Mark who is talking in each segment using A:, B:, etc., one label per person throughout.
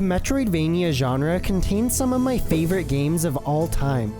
A: The Metroidvania genre contains some of my favorite games of all time.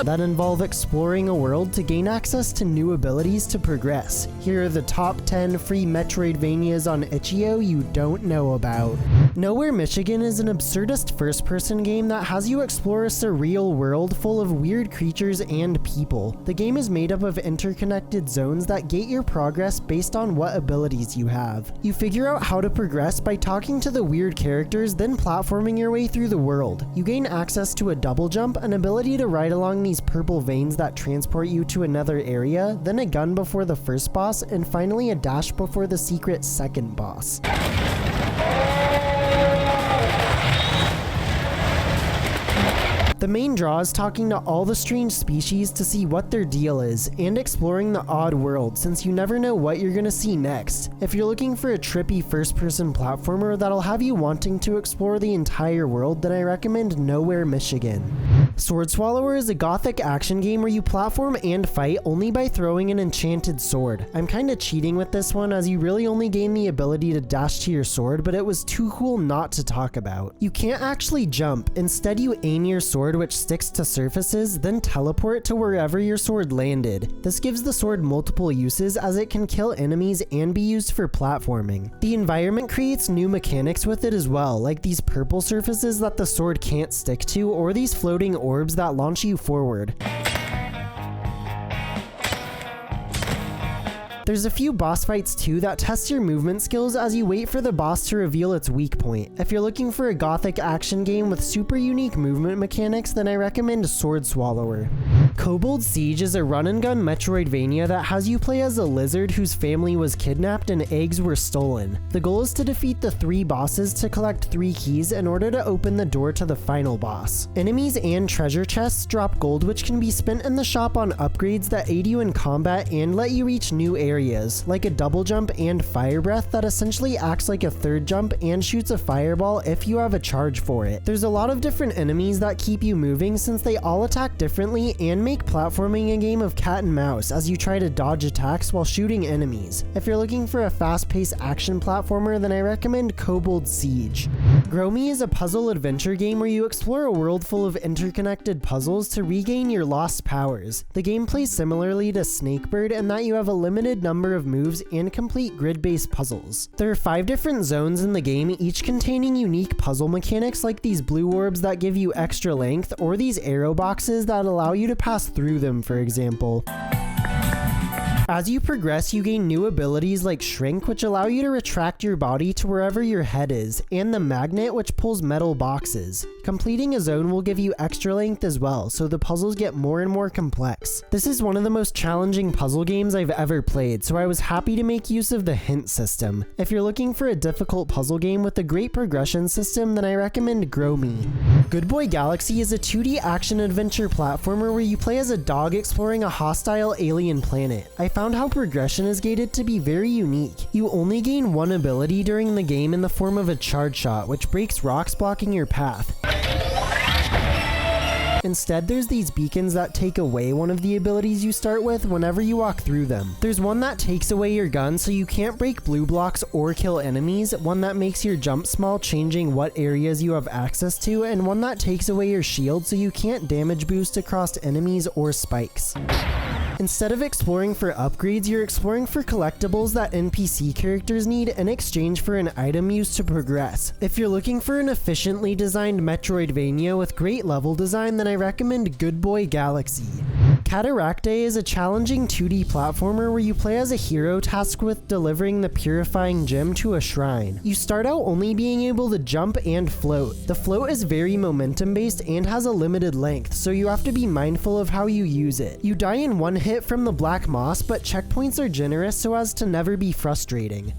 A: That involve exploring a world to gain access to new abilities to progress. Here are the top 10 free Metroidvanias on Itchio you don't know about. Nowhere, Michigan is an absurdist first-person game that has you explore a surreal world full of weird creatures and people. The game is made up of interconnected zones that gate your progress based on what abilities you have. You figure out how to progress by talking to the weird characters, then platforming your way through the world. You gain access to a double jump, an ability to ride along these purple veins that transport you to another area, then a gun before the first boss, and finally a dash before the secret second boss. The main draw is talking to all the strange species to see what their deal is, and exploring the odd world since you never know what you're gonna see next. If you're looking for a trippy first-person platformer that'll have you wanting to explore the entire world, then I recommend Nowhere, Michigan. Swordswallower is a gothic action game where you platform and fight only by throwing an enchanted sword. I'm kinda cheating with this one as you really only gain the ability to dash to your sword, but it was too cool not to talk about. You can't actually jump, instead you aim your sword which sticks to surfaces, then teleport to wherever your sword landed. This gives the sword multiple uses as it can kill enemies and be used for platforming. The environment creates new mechanics with it as well, like these purple surfaces that the sword can't stick to, or these floating orbs that launch you forward. There's a few boss fights too that test your movement skills as you wait for the boss to reveal its weak point. If you're looking for a gothic action game with super unique movement mechanics, then I recommend Swordswallower. Kobold Siege is a run-and-gun Metroidvania that has you play as a lizard whose family was kidnapped and eggs were stolen. The goal is to defeat the 3 bosses to collect 3 keys in order to open the door to the final boss. Enemies and treasure chests drop gold which can be spent in the shop on upgrades that aid you in combat and let you reach new areas, like a double jump and fire breath that essentially acts like a third jump and shoots a fireball if you have a charge for it. There's a lot of different enemies that keep you moving since they all attack differently and make platforming a game of cat and mouse as you try to dodge attacks while shooting enemies. If you're looking for a fast-paced action platformer, then I recommend Kobold Siege. Growmi is a puzzle adventure game where you explore a world full of interconnected puzzles to regain your lost powers. The game plays similarly to Snakebird in that you have a limited number of moves and complete grid-based puzzles. There are 5 different zones in the game, each containing unique puzzle mechanics like these blue orbs that give you extra length, or these arrow boxes that allow you to pass through them, for example. As you progress, you gain new abilities like Shrink, which allow you to retract your body to wherever your head is, and the Magnet, which pulls metal boxes. Completing a zone will give you extra length as well, so the puzzles get more and more complex. This is one of the most challenging puzzle games I've ever played, so I was happy to make use of the hint system. If you're looking for a difficult puzzle game with a great progression system, then I recommend Growmi. Goodboy Galaxy is a 2D action-adventure platformer where you play as a dog exploring a hostile alien planet. I found how progression is gated to be very unique. You only gain one ability during the game in the form of a charge shot, which breaks rocks blocking your path. Instead, there's these beacons that take away one of the abilities you start with whenever you walk through them. There's one that takes away your gun so you can't break blue blocks or kill enemies, one that makes your jump small changing what areas you have access to, and one that takes away your shield so you can't damage boost across enemies or spikes. Instead of exploring for upgrades, you're exploring for collectibles that NPC characters need in exchange for an item used to progress. If you're looking for an efficiently designed Metroidvania with great level design, then I recommend Goodboy Galaxy. Cataracte is a challenging 2D platformer where you play as a hero tasked with delivering the purifying gem to a shrine. You start out only being able to jump and float. The float is very momentum based and has a limited length, so you have to be mindful of how you use it. You die in one hit from the black moss, but checkpoints are generous so as to never be frustrating.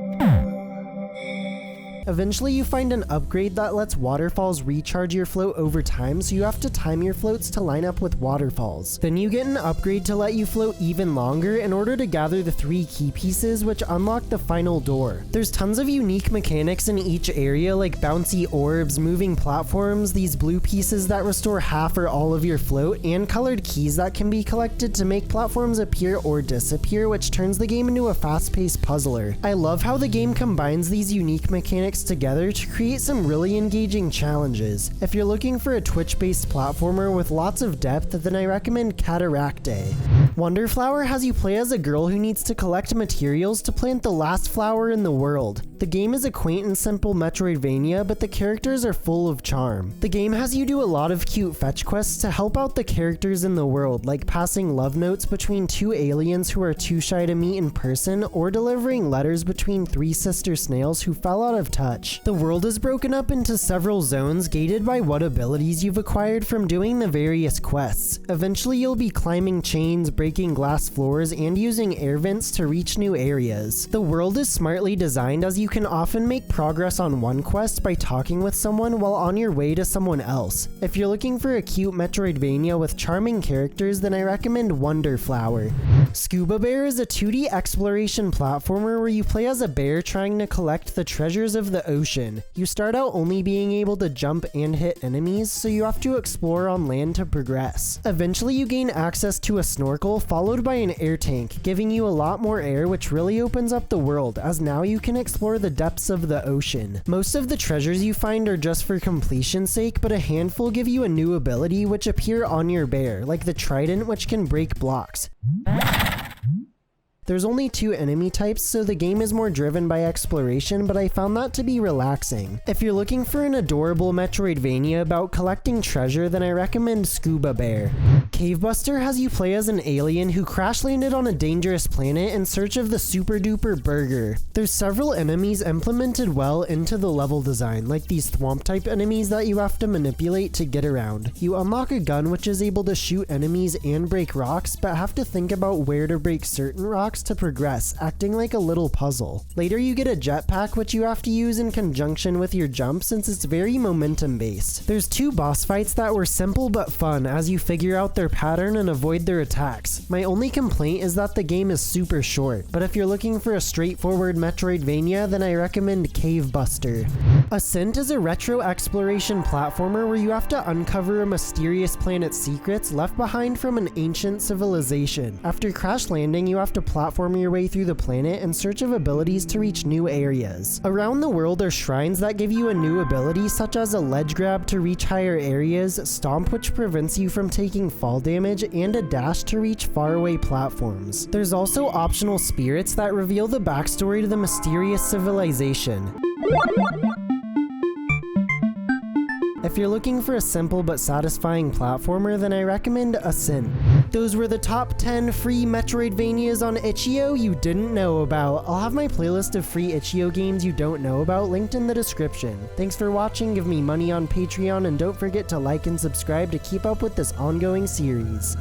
A: Eventually you find an upgrade that lets waterfalls recharge your float over time, so you have to time your floats to line up with waterfalls. Then you get an upgrade to let you float even longer in order to gather the 3 key pieces which unlock the final door. There's tons of unique mechanics in each area like bouncy orbs, moving platforms, these blue pieces that restore half or all of your float, and colored keys that can be collected to make platforms appear or disappear, which turns the game into a fast-paced puzzler. I love how the game combines these unique mechanics mixed together to create some really engaging challenges. If you're looking for a Twitch-based platformer with lots of depth, then I recommend Cataracte. Wonderflower has you play as a girl who needs to collect materials to plant the last flower in the world. The game is a quaint and simple Metroidvania, but the characters are full of charm. The game has you do a lot of cute fetch quests to help out the characters in the world, like passing love notes between two aliens who are too shy to meet in person, or delivering letters between three sister snails who fell out of touch. The world is broken up into several zones gated by what abilities you've acquired from doing the various quests. Eventually you'll be climbing chains, breaking glass floors, and using air vents to reach new areas. The world is smartly designed, as you can often make progress on one quest by talking with someone while on your way to someone else. If you're looking for a cute Metroidvania with charming characters, then I recommend Wonderflower. Scuba Bear is a 2D exploration platformer where you play as a bear trying to collect the treasures of the ocean. You start out only being able to jump and hit enemies, so you have to explore on land to progress. Eventually you gain access to a snorkel followed by an air tank, giving you a lot more air, which really opens up the world, as now you can explore the depths of the ocean. Most of the treasures you find are just for completion's sake, but a handful give you a new ability which appear on your bear, like the trident, which can break blocks. There's only 2 enemy types, so the game is more driven by exploration, but I found that to be relaxing. If you're looking for an adorable Metroidvania about collecting treasure, then I recommend Scuba Bear. Cavebuster has you play as an alien who crash landed on a dangerous planet in search of the super duper burger. There's several enemies implemented well into the level design, like these thwomp type enemies that you have to manipulate to get around. You unlock a gun which is able to shoot enemies and break rocks, but have to think about where to break certain rocks to progress, acting like a little puzzle. Later you get a jetpack which you have to use in conjunction with your jump, since it's very momentum based. There's 2 boss fights that were simple but fun as you figure out their pattern and avoid their attacks. My only complaint is that the game is super short, but if you're looking for a straightforward Metroidvania, then I recommend Cavebuster. Ascent is a retro exploration platformer where you have to uncover a mysterious planet's secrets left behind from an ancient civilization. After crash landing, you have to platform your way through the planet in search of abilities to reach new areas. Around the world are shrines that give you a new ability, such as a ledge grab to reach higher areas, stomp which prevents you from taking fall damage, and a dash to reach faraway platforms. There's also optional spirits that reveal the backstory to the mysterious civilization. If you're looking for a simple but satisfying platformer, then I recommend Ascent. Those were the top 10 free Metroidvanias on Itchio you didn't know about. I'll have my playlist of free Itchio games you don't know about linked in the description. Thanks for watching, give me money on Patreon, and don't forget to like and subscribe to keep up with this ongoing series.